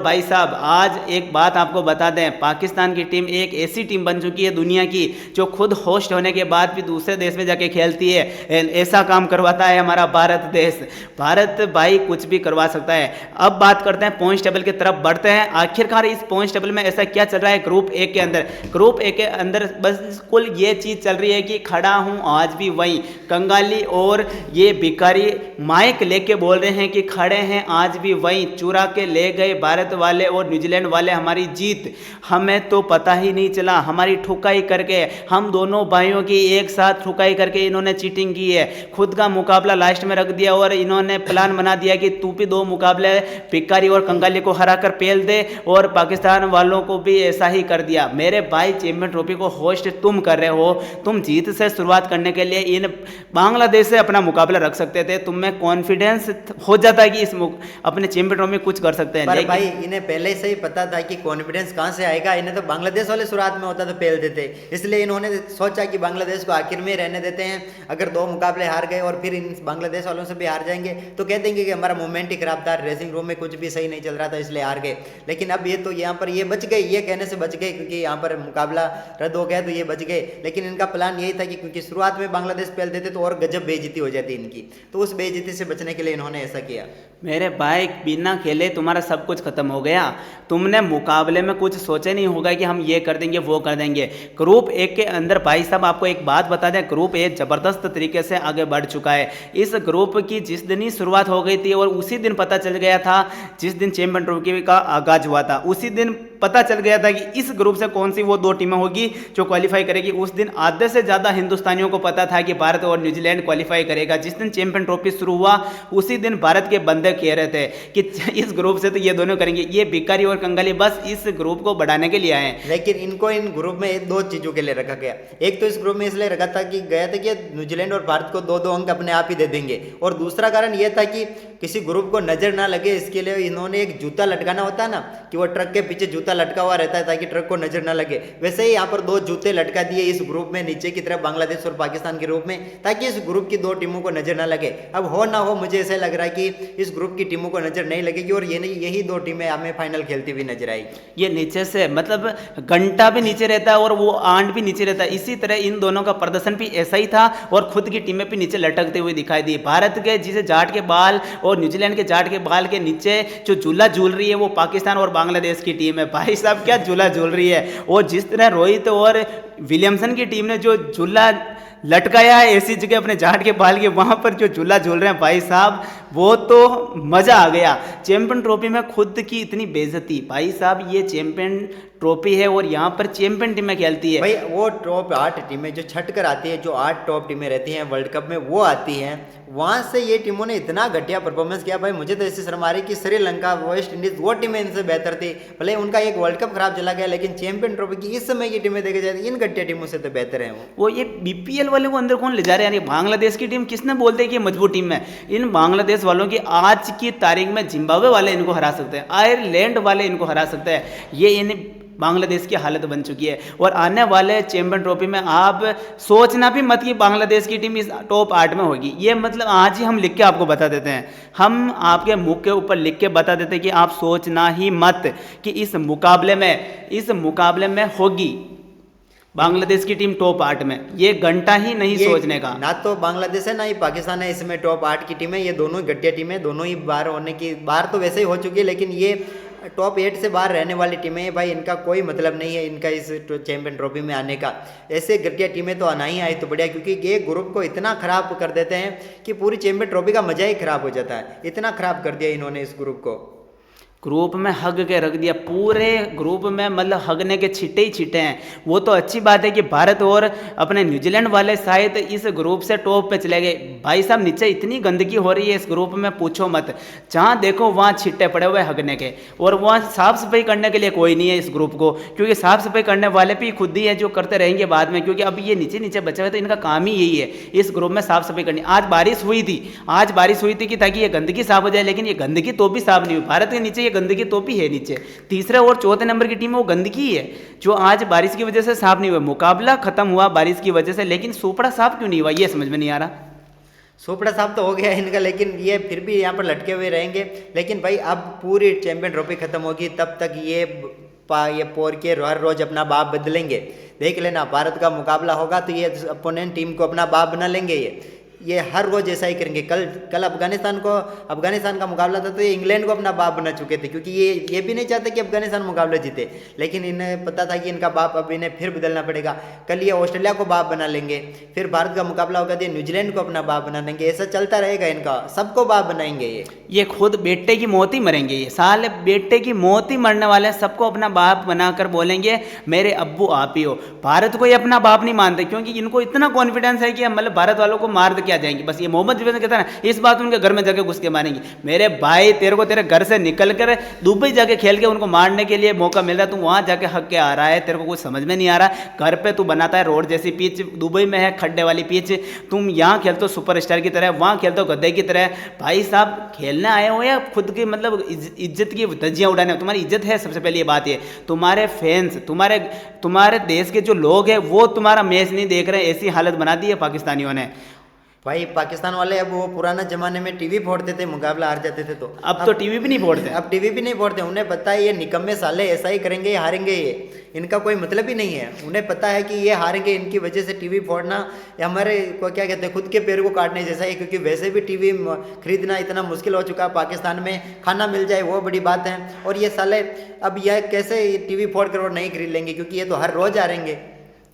भाई साहब आज एक बात आपको बता दें, पाकिस्तान की टीम एक ऐसी टीम बन चुकी है दुनिया की जो खुद होस्ट होने के बाद भी दूसरे देश में जाके खेलती है। ऐसा काम करवाता है हमारा भारत देश। भारत भाई कुछ भी करवा सकता है। अब बात करते हैं पॉइंट्स टेबल की तरफ बढ़ते हैं। आखिरकार इस पॉइंट्स टेबल में ऐसा क्या चल रहा है ग्रुप ए के अंदर? ग्रुप ए के अंदर बस कुल ये चीज़ चल रही है कि खड़ा हूँ आज भी वहीं। कंगाली और ये भिखारी माइक लेके बोल रहे हैं कि खड़े हैं आज भी वहीं। चुरा के ले गए भारत वाले और न्यूजीलैंड वाले हमारी जीत, हमें तो पता ही नहीं चला। हमारी ठुकाई करके, हम दोनों भाइयों की एक साथ ठुकाई करके इन्होंने चीटिंग की है। खुद का मुकाबला लास्ट में रख दिया और इन्होंने प्लान बना दिया कि तू भी 2 मुकाबले भिखारी और कंगाली को हरा कर पेल दे, और पाकिस्तान वालों को भी ऐसा ही कर दिया। मेरे भाई चैंपियन ट्रॉफी को होस्ट तुम कर रहे हो। तुम जीत से शुरुआत करने के लिए इन बांग्लादेश से अपना मुकाबला रख सकते थे। तुम में कॉन्फिडेंस हो जाता है कि इस अपने चैंपियन ट्रॉफी में कुछ कर सकते हैं। पर भाई इन्हें पहले से ही पता था कि कॉन्फिडेंस कहां से आएगा। इन्हें तो बांग्लादेश वाले शुरुआत में होता तो पेल देते, इसलिए इन्होंने सोचा कि बांग्लादेश को आखिर में रहने देते हैं। अगर 2 मुकाबले हार गए और फिर इन बांग्लादेश वालों से भी हार जाएंगे तो कह देंगे कि हमारा मूवमेंट ही खराब था, ड्रेसिंग रूम में कुछ भी सही नहीं चल रहा था इसलिए हार गए। लेकिन अब ये तो यहाँ पर ये बच गए, ये कहने से बच गए क्योंकि यहाँ पर मुकाबला रद्द हो गया तो ये बच गए। लेकिन इनका प्लान यही था कि क्योंकि शुरुआत में बांग्लादेश पेल देते तो और गजब बेइज्जती हो जाती इनकी, तो उस बेइज्जती से बचने के लिए इन्होंने ऐसा किया। मेरे भाई बिना खेले तुम्हारा सब कुछ खत्म हो गया। तुमने मुकाबले में कुछ सोचा नहीं होगा कि हम ये कर देंगे वो कर देंगे। ग्रुप ए के अंदर भाई साहब आपको एक बात बता दें, ग्रुप ए जबरदस्त तरीके से आगे बढ़ चुका है। इस ग्रुप की जिस दिन ही शुरुआत हो गई थी और उसी दिन पता चल गया था, जिस दिन चैंपियन ट्रॉफी का आगाज हुआ था उसी दिन पता चल गया था कि इस ग्रुप से कौन सी वो 2 टीमें होगी जो क्वालिफाई करेगी। उस दिन आधे से ज़्यादा हिंदुस्तानियों को पता था कि भारत और न्यूजीलैंड क्वालिफाई करेगा। जिस दिन चैंपियन ट्रॉफी शुरू हुआ उसी दिन भारत के बंदे कह रहे थे कि इस ग्रुप से तो ये दोनों करेंगे। ये भिखारी और कंगाली बस इस ग्रुप को बढ़ाने के लिए आए हैं। लेकिन इनको इन ग्रुप में 2 चीज़ों के लिए रखा गया। एक तो इस ग्रुप में इसलिए रखा था कि गया था कि न्यूजीलैंड और भारत को 2-2 अंक अपने आप ही दे देंगे, और दूसरा कारण यह था कि किसी ग्रुप को नजर ना लगे, इसके लिए इन्होंने एक जूता लटकाना होता है ना कि वो ट्रक के पीछे जूता लटका हुआ रहता है ताकि ट्रक को नजर ना लगे, वैसे ही यहाँ पर 2 जूते लटका दिए इस ग्रुप में नीचे की तरफ बांग्लादेश और पाकिस्तान के ग्रुप में, ताकि इस ग्रुप की 2 टीमों को नजर ना लगे। अब हो ना हो मुझे ऐसा लग रहा है कि इस ग्रुप की टीमों को नजर नहीं लगेगी और यही 2 टीमें हमें फाइनल खेलती हुई नजर आएगी। ये नीचे से मतलब घंटा भी नीचे रहता है और वो आंट भी नीचे रहता है। इसी तरह इन दोनों का प्रदर्शन भी ऐसा ही था और खुद की टीमें भी नीचे लटकते हुए दिखाई दी। भारत के जिसे जाट के बाल और न्यूजीलैंड के जाट के बाल के नीचे जो झूला झूल रही है वो पाकिस्तान और बांग्लादेश की टीम है। भाई साहब क्या झूला झूल रही है। और जिस तरह रोहित और विलियमसन की टीम ने जो झूला लटकाया है ऐसी जगह अपने जाट के बाल के, वहां पर जो झूला झूल रहे हैं भाई साहब वो तो मजा आ गया। चैंपियन ट्रॉफी में खुद की इतनी बेइज्जती। भाई साहब ये चैंपियन ट्रॉफी है और यहाँ पर चैंपियन टीमें खेलती है। भाई वो टॉप 8 टीमें जो छट कर आती है, जो 8 टॉप टीमें रहती हैं वर्ल्ड कप में वो आती हैं, वहाँ से ये टीमों ने इतना घटिया परफॉर्मेंस किया। भाई मुझे तो ऐसी शर्म आ रही कि श्रीलंका, वेस्ट इंडीज वो टीमें इनसे बेहतर थी। भले उनका एक वर्ल्ड कप खराब चला गया लेकिन चैंपियन ट्रॉफी की इस समय की टीमें देखी जाती इन घटिया टीमों से तो बेहतर है वो ये बीपीएल वाले को अंदर कौन ले जा रहे हैं? यानी बांग्लादेश की टीम किसने बोलते हैं कि मजबूत टीम है? इन बांग्लादेश वालों की आज की तारीख में जिम्बाब्वे वाले इनको हरा सकते हैं, आयरलैंड वाले इनको हरा सकते हैं। ये इन बांग्लादेश की हालत बन चुकी है। और आने वाले चैंपियन ट्रॉफी में आप सोचना भी मत कि बांग्लादेश की टीम इस टॉप 8 में होगी। ये मतलब आज ही हम लिख के आपको बता देते हैं, हम आपके मुख के ऊपर लिख के बता देते हैं कि आप सोचना ही मत कि इस मुकाबले में होगी बांग्लादेश की टीम टॉप 8 में। ये घंटा ही नहीं सोचने का। ना तो बांग्लादेश है ना ही पाकिस्तान है इसमें टॉप 8 की टीम है। ये दोनों घटिया टीमें, दोनों ही बाहर तो वैसे ही हो चुकी है, लेकिन ये टॉप 8 से बाहर रहने वाली टीमें हैं। भाई इनका कोई मतलब नहीं है इनका इस चैंपियन ट्रॉफी में आने का। ऐसे घटिया टीमें तो आना ही आई तो बढ़िया, क्योंकि ये ग्रुप को इतना खराब कर देते हैं कि पूरी चैंपियन ट्रॉफी का मजा ही खराब हो जाता है। इतना खराब कर दिया इन्होंने इस ग्रुप को। ग्रुप में हग के रख दिया, पूरे ग्रुप में मतलब हगने के छिटे ही छिटे हैं। वो तो अच्छी बात है कि भारत और अपने न्यूजीलैंड वाले शायद इस ग्रुप से टॉप पे चले गए। भाई साहब नीचे इतनी गंदगी हो रही है इस ग्रुप में पूछो मत। जहाँ देखो वहाँ छिट्टे पड़े हुए हगने के, और वहाँ साफ सफाई करने के लिए कोई नहीं है इस ग्रुप को, क्योंकि साफ सफाई करने वाले भी खुद ही है जो करते रहेंगे बाद में, क्योंकि अब ये नीचे नीचे बचे हुए तो इनका काम ही यही है इस ग्रुप में साफ सफाई करनी। आज बारिश हुई थी कि ताकि ये गंदगी साफ हो जाए, लेकिन ये गंदगी तो भी साफ नहीं हुई। भारत के नीचे गंदगी तो भी है नीचे। तीसरे और चौथे नंबर की टीम वो गंदगी है जो आज बारिश की वजह से साफ नहीं हुआ। मुकाबला खत्म हुआ बारिश की वजह से, लेकिन सोपड़ा साफ क्यों नहीं हुआ ये समझ में नहीं आ रहा। सुपड़ा साफ तो हो गया इनका, लेकिन ये फिर भी यहाँ पर लटके हुए रहेंगे। लेकिन भाई अब पूरी चैंपियन ट्रॉफी खत्म होगी तब तक ये पोर के हर रोज अपना बाप बदलेंगे। देख लेना, भारत का मुकाबला होगा तो ये अपोनेंट टीम को अपना बाप बना लेंगे। ये हर रोज ऐसा ही करेंगे। कल अफगानिस्तान का मुकाबला था तो ये इंग्लैंड को अपना बाप बना चुके थे, क्योंकि ये भी नहीं चाहते कि अफगानिस्तान मुकाबला जीते, लेकिन इन्हें पता था कि इनका बाप अब इन्हें फिर बदलना पड़ेगा। कल ये ऑस्ट्रेलिया को बाप बना लेंगे, फिर भारत का मुकाबला होगा तो न्यूजीलैंड को अपना बाप बना लेंगे। ऐसा चलता रहेगा इनका, सबको बाप बनाएंगे ये खुद बेटे की मौत ही मरेंगे। ये साले बेटे की मौत ही मरने वाले हैं, सबको अपना बाप बनाकर बोलेंगे मेरे अब्बू आप ही हो। भारत को ये अपना बाप नहीं मानते, क्योंकि इनको इतना कॉन्फिडेंस है कि हम मतलब भारत वालों को मार के आ जाएंगे। बस ये मोहम्मद जुबैर कहता है ना, इस बात उनके घर में जाके घुस के मारेंगे। मेरे भाई तेरे को तेरे घर से निकल कर दुबई जाके खेल के उनको मारने के लिए मौका मिल रहा है, तू वहां जाके हक के आ रहा है, तेरे को कुछ समझ में नहीं आ रहा। घर पे तू बनाता है रोड जैसी पिच, दुबई में है खड्डे वाली पिच, तुम यहाँ खेलते हो सुपरस्टार की तरह, वहां खेलते हो गद्दे की तरह। भाई साहब खेलने आए हो या खुद की मतलब इज्जत की धज्जियां उड़ाने? तुम्हारी इज्जत है सबसे पहले ये बात है। तुम्हारे फैंस, तुम्हारे देश के जो लोग हैं वो तुम्हारा मैच नहीं देख रहे, ऐसी हालत बना दी है पाकिस्तानियों ने। भाई पाकिस्तान वाले अब वो पुराना जमाने में टीवी फोड़ते थे, मुकाबला हार जाते थे, तो अब तो टीवी भी नहीं फोड़ते। अब टीवी भी नहीं फोड़ते। उन्हें पता है ये निकम्मे साले ऐसा ही करेंगे, ये हारेंगे, ये इनका कोई मतलब ही नहीं है। उन्हें पता है कि ये हारेंगे, इनकी वजह से टीवी फोड़ना हमारे को क्या कहते हैं, खुद के पैर को काटने जैसा है। क्योंकि वैसे भी टीवी खरीदना इतना मुश्किल हो चुका है, पाकिस्तान में खाना मिल जाए वो बड़ी बात है। और ये साले अब यह कैसे टीवी फोड़ कर और नहीं खरीद लेंगे, क्योंकि ये तो हर रोज हारेंगे।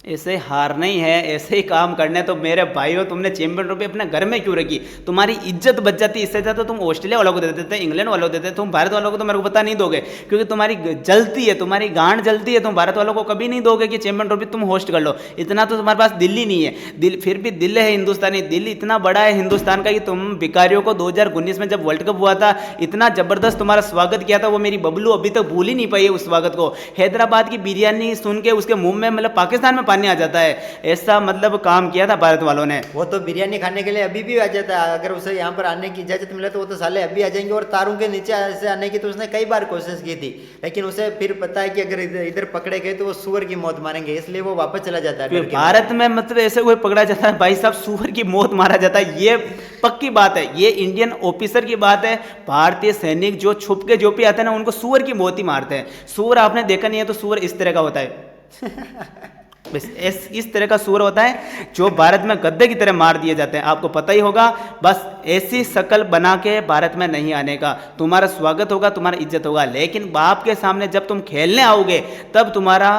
ऐसे हार नहीं है, ऐसे ही काम करने। तो मेरे भाइयों तुमने चैंपियन ट्रॉफी अपने घर में क्यों रखी? तुम्हारी इज्जत बच जाती। इससे ज़्यादा तुम ऑस्ट्रेलिया वालों को दे देते, इंग्लैंड वालों को देते, तुम भारत वालों को तो मेरे को पता नहीं दोगे, क्योंकि तुम्हारी जलती है, तुम्हारी गांड जलती है। तुम भारत वालों को कभी नहीं दोगे कि चैंपियन ट्रॉफी तुम होस्ट कर लो। इतना तो तुम्हारे पास दिल्ली नहीं है, दिल फिर भी दिल है हिंदुस्तानी। दिल इतना बड़ा है हिंदुस्तान का कि तुम भिखारियों को 2019 में जब वर्ल्ड कप हुआ था इतना जबरदस्त तुम्हारा स्वागत किया था, वो मेरी बबलू अभी तक भूल ही नहीं पाई है उस स्वागत को। हैदराबाद की बिरयानी सुन के उसके मुंह में मतलब पाकिस्तान में पानी आ जाता है, ऐसा मतलब काम किया था भारत वालों ने। वो तो बिरयानी खाने के लिए अभी भी आ जाता है, अगर उसे यहाँ पर आने की इजाजत मिले तो वो तो साले अभी आ जाएंगे। और तारों के नीचे से आने की तो उसने कई बार कोशिश की थी, लेकिन उसे फिर पता है कि अगर इधर पकड़े गए तो वो सुअर की मौत मारेंगे, इसलिए वो वापस चला जाता है। भारत में मतलब ऐसे कोई पकड़ा जाता है भाई साहब, सुअर की मौत मारा जाता है, ये पक्की बात है। ये इंडियन ऑफिसर की बात है। भारतीय सैनिक जो छुप के जो भी आते हैं ना उनको सुअर की मौत ही मारते हैं। सुअर आपने देखा नहीं है तो सुअर इस तरह का होता है बस इस तरह का सूर होता है जो भारत में गद्दे की तरह मार दिए जाते हैं, आपको पता ही होगा। बस ऐसी शक्ल बना के भारत में नहीं आने का, तुम्हारा स्वागत होगा, तुम्हारा इज्जत होगा, लेकिन बाप के सामने जब तुम खेलने आओगे तब तुम्हारा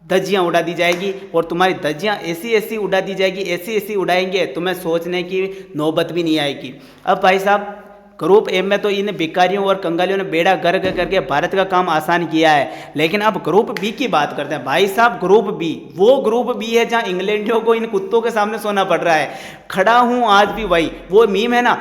धज्जियाँ उड़ा दी जाएगी। और तुम्हारी धज्जियाँ ऐसी ऐसी उड़ा दी जाएगी, ऐसी ऐसी उड़ाएंगे तुम्हें सोचने की नौबत भी नहीं आएगी। अब भाई साहब ग्रुप ए में तो इन भिखारियों और कंगालियों ने बेड़ा गर्क करके भारत का काम आसान किया है, लेकिन अब ग्रुप बी की बात करते हैं। भाई साहब ग्रुप बी, वो ग्रुप बी है जहां इंग्लैंडियों को इन कुत्तों के सामने सोना पड़ रहा है। खड़ा हूं आज भी वही, वो मीम है ना,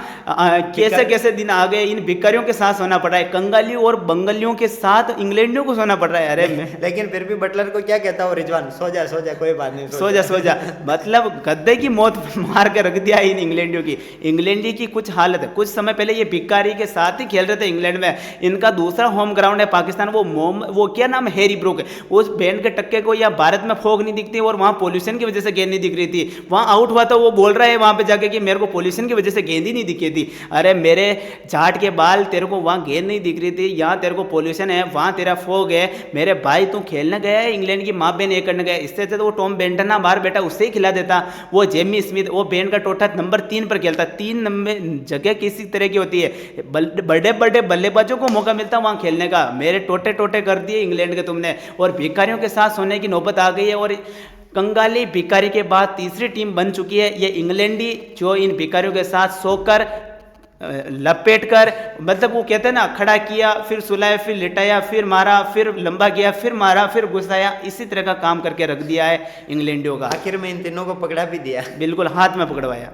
कैसे कैसे दिन आ गए, इन भिखारियों के साथ सोना पड़ रहा है, कंगालियों और बंगालियों के साथ इंग्लैंडियों को सोना पड़ रहा है। अरे लेकिन फिर भी बटलर को क्या कहता हो, रिजवान सो जा कोई बात नहीं, सो जा मतलब गद्दे की मौत मार के रख दिया इन इंग्लैंडियों की। इंग्लैंडी की कुछ हालत है, कुछ समय पहले ये भिखारी के साथ ही खेल रहे थे इंग्लैंड में। इनका दूसरा होम ग्राउंड है पाकिस्तान, वो क्या नाम है, हैरी ब्रुक। उस बैंड के टक्के को या भारत में फोग नहीं दिखती और वहां पोल्यूशन की वजह से गेंद नहीं दिख रही थी। वहां आउट हुआ था, वो बोल रहा है वहां पे जाके कि मेरे को पोल्यूशन की वजह से गेंद ही नहीं दिखी थी। अरे मेरे झाट के बाल, तेरे को वहां गेंद नहीं दिख रही थी, यहाँ तेरे को पोल्यूशन है, वहां तेरा फोग है। मेरे भाई तू खेलने गया है, इंग्लैंड की माँ बहन ये करने गया। इससे तो वो टॉम बेंटन बाहर बैठा, उससे ही खिला देता। वो जेमी स्मिथ, वो बैंड का टोटा नंबर 3 पर खेलता। 3 नंबर जगह किसी तरह की होती है, बड़े बड़े बल्लेबाजों को मौका मिलता वहां खेलने का। मेरे टोटे टोटे कर दिए इंग्लैंड के तुमने, और भिखारियों के साथ सोने की नौबत आ गई है। और कंगाली भिखारी के बाद तीसरी टीम बन चुकी है ये इंग्लैंडी, जो इन भिखारियों के साथ सोकर लपेट कर, मतलब वो कहते हैं ना, खड़ा किया फिर सुलाया फिर लिटाया फिर मारा फिर लंबा किया फिर मारा फिर घुसाया, इसी तरह का काम करके रख दिया है इंग्लैंडियों का। आखिर में इन तीनों को पकड़ा भी दिया, बिल्कुल हाथ में पकड़वाया।